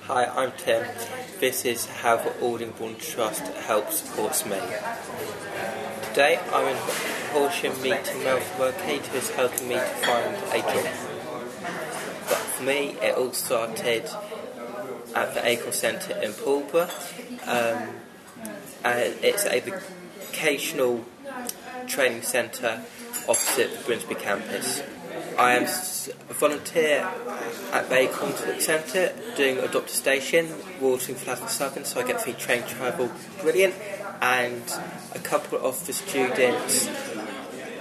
Hi, I'm Tim. This is how the Aldingbourne Trust helps supports me. Today I'm in Horsham meeting where Kate is helping me to find a job. But for me, it all started at the Acorn Centre in Pulborough. And it's a vocational training centre opposite the Grimsby campus. I am a volunteer at the Acorn Centre doing a doctor station, watering flowers and southern, so I get free train travel, brilliant. And a couple of the students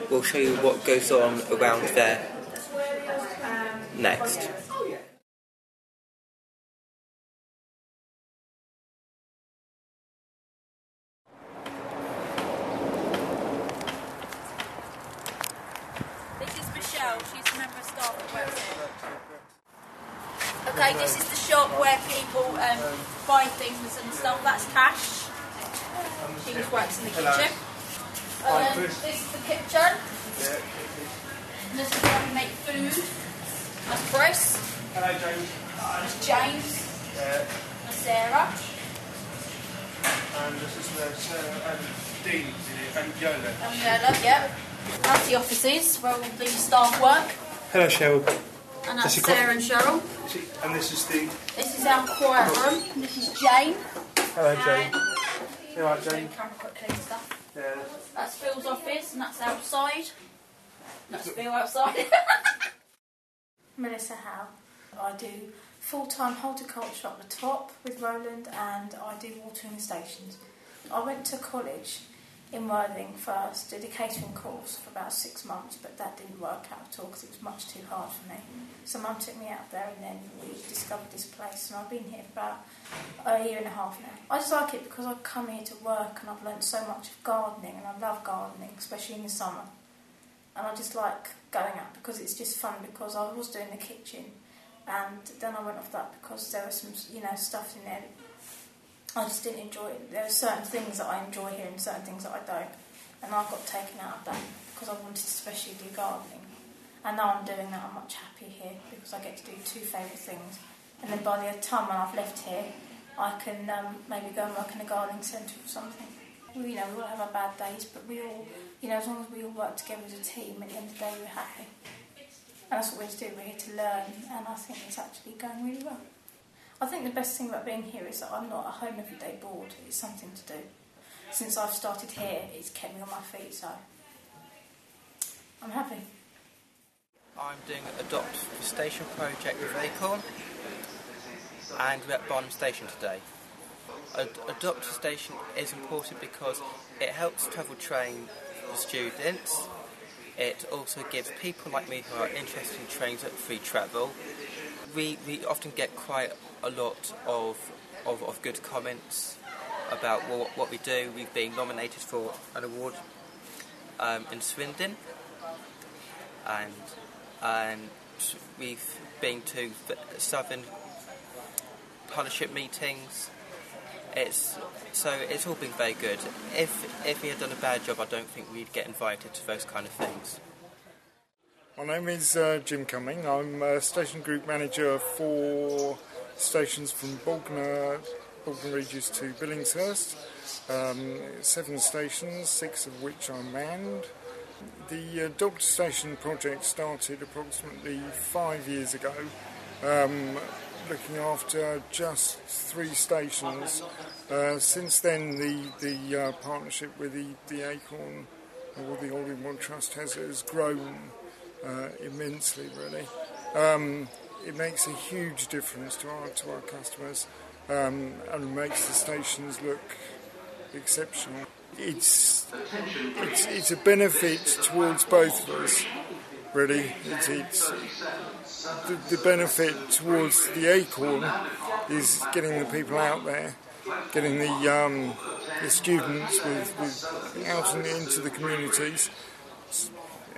will show you what goes on around there next. She's a member of staff that works here. Okay, this is the shop where people buy things and stuff. That's Tash. She just works in the kitchen. This is the kitchen. And this is where we make food. That's Chris. Hello, James. That's James. That's Sarah. And this is Sarah and Dean and Yola. And Yola, yep. That's the offices where all the staff work. Hello, Cheryl. And that's Sarah and Cheryl. And this is the... This is our quiet room. And this is Jane. Hello, Jane. You alright, Jane? Camera quickly and stuff. Yeah. That's Phil's office, and that's outside. That's Phil outside. Melissa Howe. I do full-time horticulture up the top with Roland, and I do watering the stations. I went to college in Worthing first, did a catering course for about 6 months, but that didn't work out at all because it was much too hard for me. So Mum took me out there and then we discovered this place, and I've been here for about a year and a half now. I just like it because I come here to work and I've learnt so much of gardening, and I love gardening, especially in the summer. And I just like going out because it's just fun, because I was doing the kitchen and then I went off that because there was some, stuff in there I just didn't enjoy it. There are certain things that I enjoy here and certain things that I don't. And I got taken out of that because I wanted to especially do gardening. And now I'm doing that, I'm much happier here because I get to do 2 favourite things. And then by the time when I've left here, I can maybe go and work in a gardening centre or something. We all have our bad days, but we all, as long as we all work together as a team, at the end of the day we're happy. And that's what we're here to do, we're here to learn, and I think it's actually going really well. I think the best thing about being here is that I'm not at home every day bored. It's something to do. Since I've started here, it's kept me on my feet, so I'm happy. I'm doing a Adopt Station project with Acorn, and we're at Barnum Station today. Adopt Station is important because it helps travel train the students. It also gives people like me who are interested in trains free travel. We often get quite a lot of good comments about what we do. We've been nominated for an award in Shervington, and we've been to Southern partnership meetings. It's all been very good. If we had done a bad job, I don't think we'd get invited to those kind of things. My name is Jim Cumming. I'm Station Group Manager for stations from Bolton Regis to Billingshurst. 7 stations, 6 of which are manned. The Doctor Station project started approximately 5 years ago, looking after just 3 stations. Since then, the partnership with the Acorn, or the Aldingbourne Trust, has grown immensely, really. It makes a huge difference to our customers, and makes the stations look exceptional. It's a benefit towards both of us, really. It's the benefit towards the Acorn is getting the people out there, getting the students out into the communities,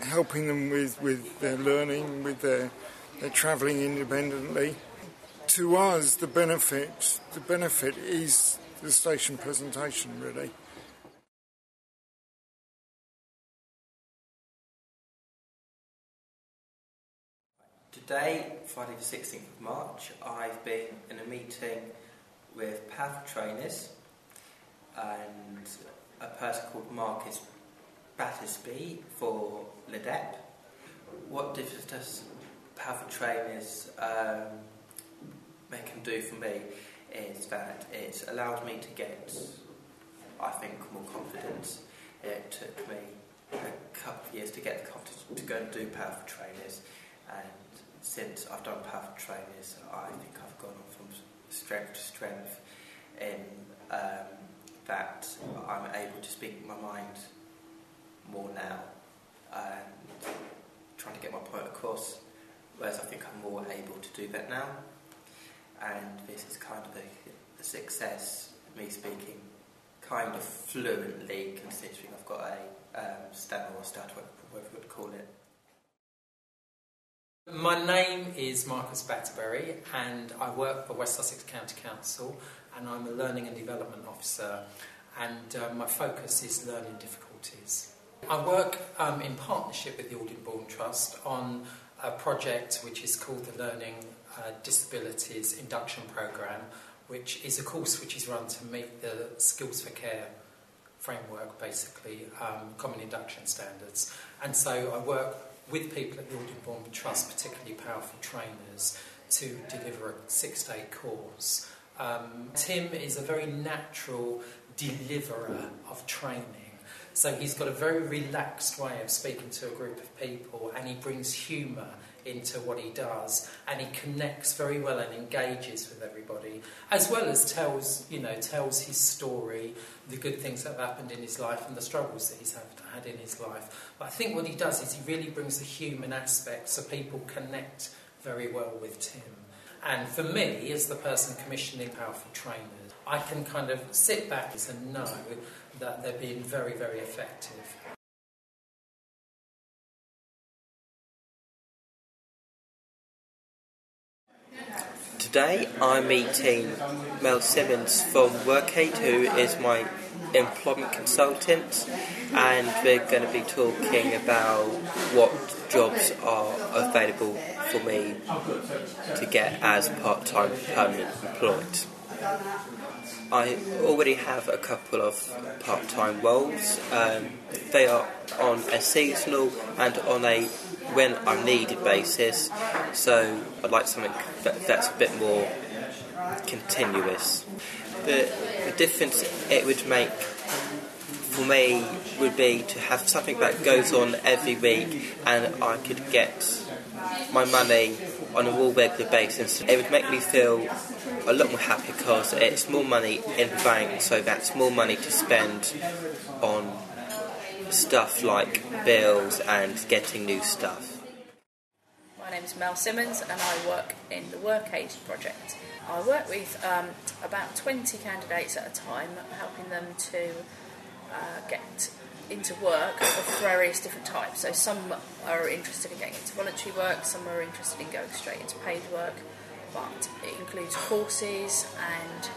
helping them with their learning, with their travelling independently. To us, the benefit is the station presentation, really. Today, Friday the 16th of March, I've been in a meeting with powerful trainers and a person called Marcus Battersby for LEDEP. What difference does powerful trainers make them do for me is that it's allowed me to get, I think, more confidence. It took me a couple of years to get the confidence to go and do powerful trainers, and since I've done powerful trainers, I think I've gone on from strength to strength in that I'm able to speak my mind more now and trying to get my point across, whereas I think I'm more able to do that now. And this is kind of a success, me speaking kind of fluently, considering I've got a stammer or stutter, whatever you would call it. My name is Marcus Batterbury and I work for West Sussex County Council, and I'm a Learning and Development Officer, and my focus is learning difficulties. I work in partnership with the Aldingbourne Trust on a project which is called the Learning Disabilities Induction Programme, which is a course which is run to meet the Skills for Care framework, basically, common induction standards. And so I work with people at the Aldingbourne Trust, particularly powerful trainers, to deliver a 6-day course. Tim is a very natural deliverer of training. So he's got a very relaxed way of speaking to a group of people, and he brings humour into what he does, and he connects very well and engages with everybody, as well as tells his story, the good things that have happened in his life and the struggles that he's had in his life. But I think what he does is he really brings the human aspect, so people connect very well with Tim. And for me, as the person commissioning powerful trainers, I can kind of sit back and know that they're being very, very effective. Today I'm meeting Mel Simmons from WorkAid, who is my employment consultant, and we're going to be talking about what jobs are available for me to get as part-time permanent employed. I already have a couple of part-time roles. They are on a seasonal and on a when I'm needed basis, so I'd like something that's a bit more continuous. The difference it would make for me would be to have something that goes on every week and I could get my money on a more regular basis. It would make me feel a lot more happy because it's more money in the bank, so that's more money to spend on stuff like bills and getting new stuff. My name is Mel Simmons and I work in the WorkAid project. I work with about 20 candidates at a time, helping them to get into work of various different types. So some are interested in getting into voluntary work, some are interested in going straight into paid work, but it includes courses and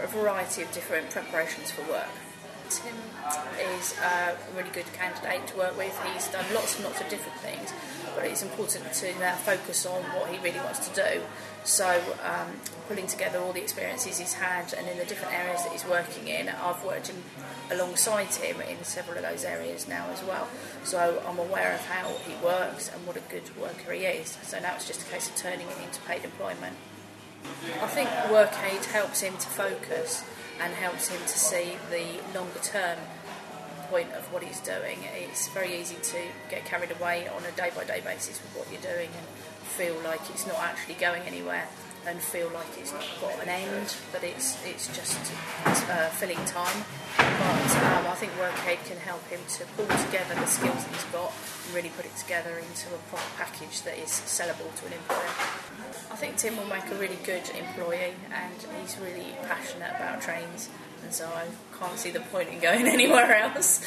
a variety of different preparations for work. Tim is a really good candidate to work with. He's done lots and lots of different things, but it's important to now focus on what he really wants to do. So pulling together all the experiences he's had and in the different areas that he's working in, I've worked alongside him in several of those areas now as well. So I'm aware of how he works and what a good worker he is. So now it's just a case of turning it into paid employment. I think WorkAid helps him to focus and helps him to see the longer term point of what he's doing. It's very easy to get carried away on a day-by-day basis with what you're doing and feel like it's not actually going anywhere and feel like it's not got an end, but it's just filling time. But I think WorkAid can help him to pull together the skills that he's got and really put it together into a proper package that is sellable to an employer. I think Tim will make a really good employee, and he's really passionate about trains, and so I can't see the point in going anywhere else.